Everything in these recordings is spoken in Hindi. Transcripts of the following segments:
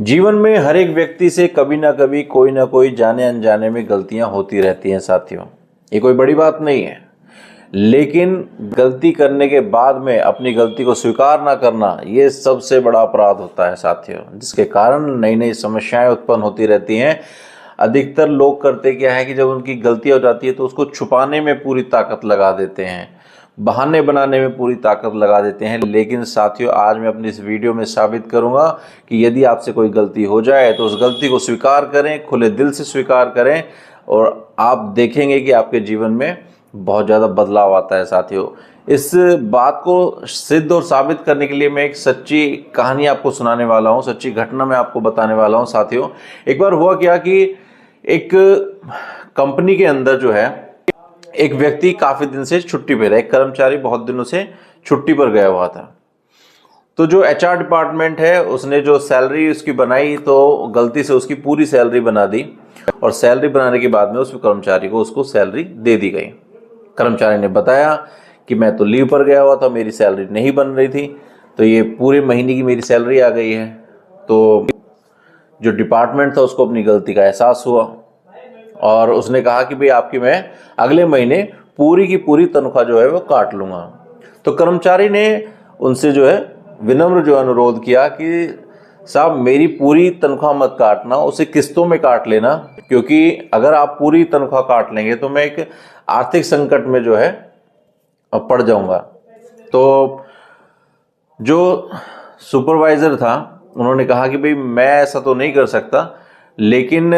जीवन में हर एक व्यक्ति से कभी ना कभी कोई ना कोई जाने अनजाने में गलतियां होती रहती हैं साथियों। ये कोई बड़ी बात नहीं है, लेकिन गलती करने के बाद में अपनी गलती को स्वीकार ना करना ये सबसे बड़ा अपराध होता है साथियों, जिसके कारण नई नई समस्याएं उत्पन्न होती रहती हैं। अधिकतर लोग करते क्या है कि जब उनकी गलती हो जाती है तो उसको छुपाने में पूरी ताकत लगा देते हैं, बहाने बनाने में पूरी ताकत लगा देते हैं। लेकिन साथियों, आज मैं अपनी इस वीडियो में साबित करूंगा कि यदि आपसे कोई गलती हो जाए तो उस गलती को स्वीकार करें, खुले दिल से स्वीकार करें, और आप देखेंगे कि आपके जीवन में बहुत ज़्यादा बदलाव आता है साथियों। इस बात को सिद्ध और साबित करने के लिए मैं एक सच्ची कहानी आपको सुनाने वाला हूँ, सच्ची घटना मैं आपको बताने वाला हूँ साथियों। एक बार हुआ क्या कि एक कंपनी के अंदर जो है एक व्यक्ति काफी दिन से छुट्टी पे था, एक कर्मचारी बहुत दिनों से छुट्टी पर गया हुआ था। तो जो एचआर डिपार्टमेंट है उसने जो सैलरी उसकी बनाई तो गलती से उसकी पूरी सैलरी बना दी, और सैलरी बनाने के बाद में उस कर्मचारी को उसको सैलरी दे दी गई। कर्मचारी ने बताया कि मैं तो लीव पर गया हुआ था, मेरी सैलरी नहीं बन रही थी, तो ये पूरे महीने की मेरी सैलरी आ गई है। तो जो डिपार्टमेंट था उसको अपनी गलती का एहसास हुआ और उसने कहा कि भाई आपकी मैं अगले महीने पूरी की पूरी तनख्वाह जो है वो काट लूंगा। तो कर्मचारी ने उनसे जो है विनम्र जो अनुरोध किया कि साहब मेरी पूरी तनख्वाह मत काटना, उसे किस्तों में काट लेना, क्योंकि अगर आप पूरी तनख्वाह काट लेंगे तो मैं एक आर्थिक संकट में जो है पड़ जाऊंगा। तो जो सुपरवाइजर था उन्होंने कहा कि भाई मैं ऐसा तो नहीं कर सकता, लेकिन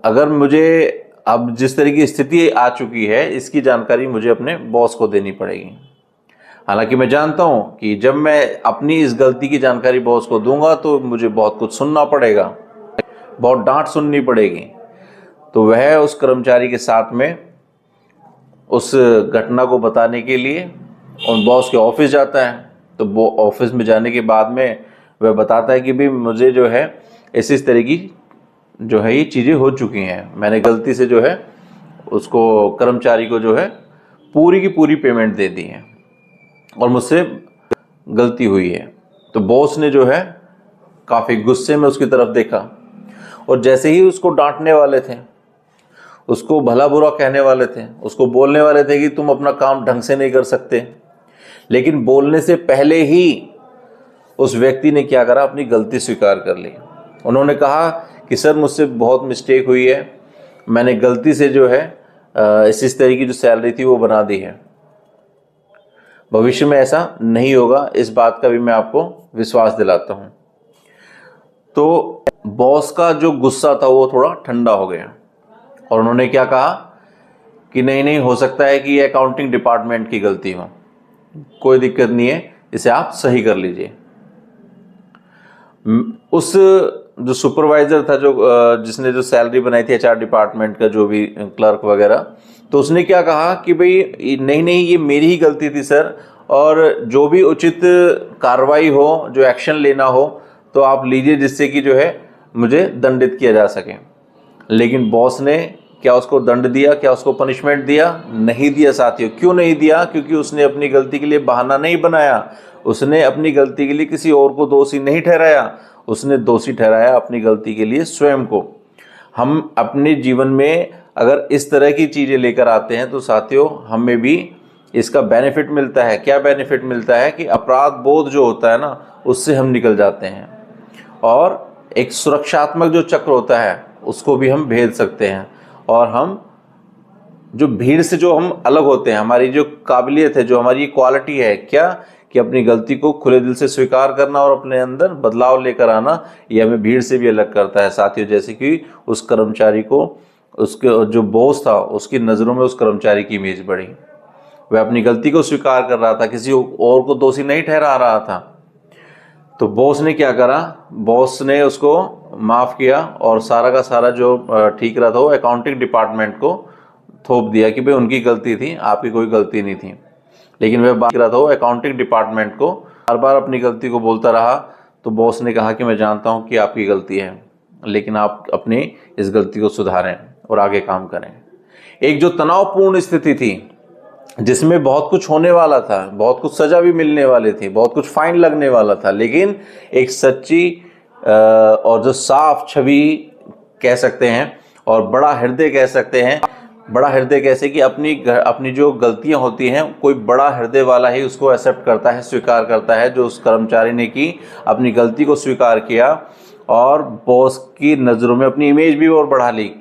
अगर मुझे अब जिस तरह की स्थिति आ चुकी है इसकी जानकारी मुझे अपने बॉस को देनी पड़ेगी। हालांकि मैं जानता हूं कि जब मैं अपनी इस गलती की जानकारी बॉस को दूंगा तो मुझे बहुत कुछ सुनना पड़ेगा, बहुत डांट सुननी पड़ेगी। तो वह उस कर्मचारी के साथ में उस घटना को बताने के लिए उन बॉस के ऑफिस जाता है। तो वो ऑफिस में जाने के बाद में वह बताता है कि भाई मुझे जो है इस तरह की जो है ये चीज़ें हो चुकी हैं, मैंने गलती से जो है उसको कर्मचारी को जो है पूरी की पूरी पेमेंट दे दी है और मुझसे गलती हुई है। तो बॉस ने जो है काफ़ी गुस्से में उसकी तरफ देखा, और जैसे ही उसको डांटने वाले थे, उसको भला बुरा कहने वाले थे, उसको बोलने वाले थे कि तुम अपना काम ढंग से नहीं कर सकते, लेकिन बोलने से पहले ही उस व्यक्ति ने क्या करा, अपनी गलती स्वीकार कर ली। उन्होंने कहा कि सर मुझसे बहुत मिस्टेक हुई है, मैंने गलती से जो है इस तरह की जो सैलरी थी वो बना दी है, भविष्य में ऐसा नहीं होगा, इस बात का भी मैं आपको विश्वास दिलाता हूँ। तो बॉस का जो गुस्सा था वो थोड़ा ठंडा हो गया और उन्होंने क्या कहा कि नहीं नहीं, हो सकता है कि ये अकाउंटिंग डिपार्टमेंट की गलती हो, कोई दिक्कत नहीं है, इसे आप सही कर लीजिए। उस जो सुपरवाइजर था, जो जिसने जो सैलरी बनाई थी एचआर डिपार्टमेंट का, जो भी क्लर्क वगैरह, तो उसने क्या कहा कि भाई नहीं नहीं, ये मेरी ही गलती थी सर, और जो भी उचित कार्रवाई हो, जो एक्शन लेना हो तो आप लीजिए, जिससे कि जो है मुझे दंडित किया जा सके। लेकिन बॉस ने क्या उसको दंड दिया, क्या उसको पनिशमेंट दिया? नहीं दिया साथियों। क्यों नहीं दिया? क्योंकि उसने अपनी गलती के लिए बहाना नहीं बनाया, उसने अपनी गलती के लिए किसी और को दोषी नहीं ठहराया, उसने दोषी ठहराया अपनी गलती के लिए स्वयं को। हम अपने जीवन में अगर इस तरह की चीज़ें लेकर आते हैं तो साथियों हमें भी इसका बेनिफिट मिलता है। क्या बेनिफिट मिलता है कि अपराध बोध जो होता है ना, उससे हम निकल जाते हैं, और एक सुरक्षात्मक जो चक्र होता है उसको भी हम भेद सकते हैं, और हम जो भीड़ से जो हम अलग होते हैं, हमारी जो काबिलियत है, जो हमारी क्वालिटी है, क्या कि अपनी गलती को खुले दिल से स्वीकार करना और अपने अंदर बदलाव लेकर आना, ये हमें भीड़ से भी अलग करता है साथियों। जैसे कि उस कर्मचारी को, उसके जो बॉस था, उसकी नज़रों में उस कर्मचारी की इमेज बढ़ी, वह अपनी गलती को स्वीकार कर रहा था, किसी और को दोषी नहीं ठहरा रहा था। तो बॉस ने क्या करा, बॉस ने उसको माफ़ किया और सारा का सारा जो ठीक रहा था वो अकाउंटिंग डिपार्टमेंट को थोप दिया कि भाई उनकी गलती थी, आपकी कोई गलती नहीं थी। लेकिन वह बात कर रहा था वो अकाउंटिंग डिपार्टमेंट को, बार बार अपनी गलती को बोलता रहा। तो बॉस ने कहा कि मैं जानता हूं कि आपकी गलती है, लेकिन आप अपनी इस गलती को सुधारें और आगे काम करें। एक जो तनावपूर्ण स्थिति थी, जिसमें बहुत कुछ होने वाला था, बहुत कुछ सजा भी मिलने वाली थी, बहुत कुछ फाइन लगने वाला था, लेकिन एक सच्ची और जो साफ छवि कह सकते हैं और बड़ा हृदय कह सकते हैं। बड़ा हृदय कैसे कि अपनी जो गलतियां होती हैं, कोई बड़ा हृदय वाला ही उसको एक्सेप्ट करता है, स्वीकार करता है। जो उस कर्मचारी ने की अपनी गलती को स्वीकार किया और बॉस की नज़रों में अपनी इमेज भी और बढ़ा ली।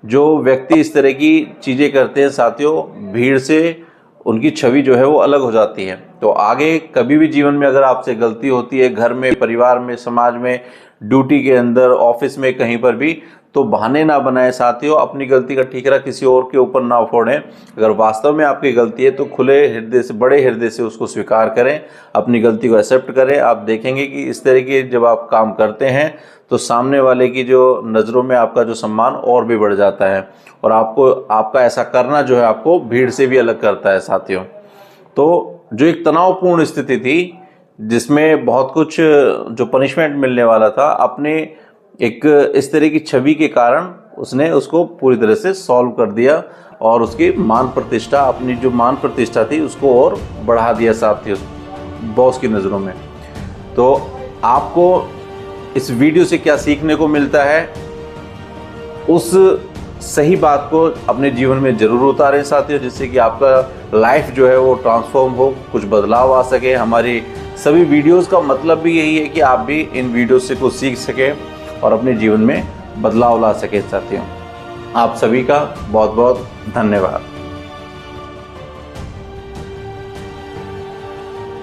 जो व्यक्ति इस तरह की चीज़ें करते हैं साथियों, भीड़ से उनकी छवि जो है वो अलग हो जाती है। तो आगे कभी भी जीवन में अगर आपसे गलती होती है, घर में, परिवार में, समाज में, ड्यूटी के अंदर, ऑफिस में, कहीं पर भी, तो बहाने ना बनाएं साथियों। अपनी गलती का ठीकरा किसी और के ऊपर ना फोड़ें। अगर वास्तव में आपकी गलती है तो खुले हृदय से, बड़े हृदय से उसको स्वीकार करें, अपनी गलती को एक्सेप्ट करें। आप देखेंगे कि इस तरह के जब आप काम करते हैं तो सामने वाले की जो नज़रों में आपका जो सम्मान और भी बढ़ जाता है और आपका ऐसा करना जो है आपको भीड़ से भी अलग करता है साथियों। तो जो एक तनावपूर्ण स्थिति थी जिसमें बहुत कुछ जो पनिशमेंट मिलने वाला था, अपने एक इस तरह की छवि के कारण उसने उसको पूरी तरह से सॉल्व कर दिया और उसकी मान प्रतिष्ठा, अपनी जो मान प्रतिष्ठा थी उसको और बढ़ा दिया साथियों बॉस की नज़रों में। तो आपको इस वीडियो से क्या सीखने को मिलता है, उस सही बात को अपने जीवन में जरूर उतारें साथियों, जिससे कि आपका लाइफ जो है वो ट्रांसफॉर्म हो, कुछ बदलाव आ सके। हमारी सभी वीडियोस का मतलब भी यही है कि आप भी इन वीडियो से कुछ सीख सकें और अपने जीवन में बदलाव ला सकें साथियों। आप सभी का बहुत बहुत धन्यवाद।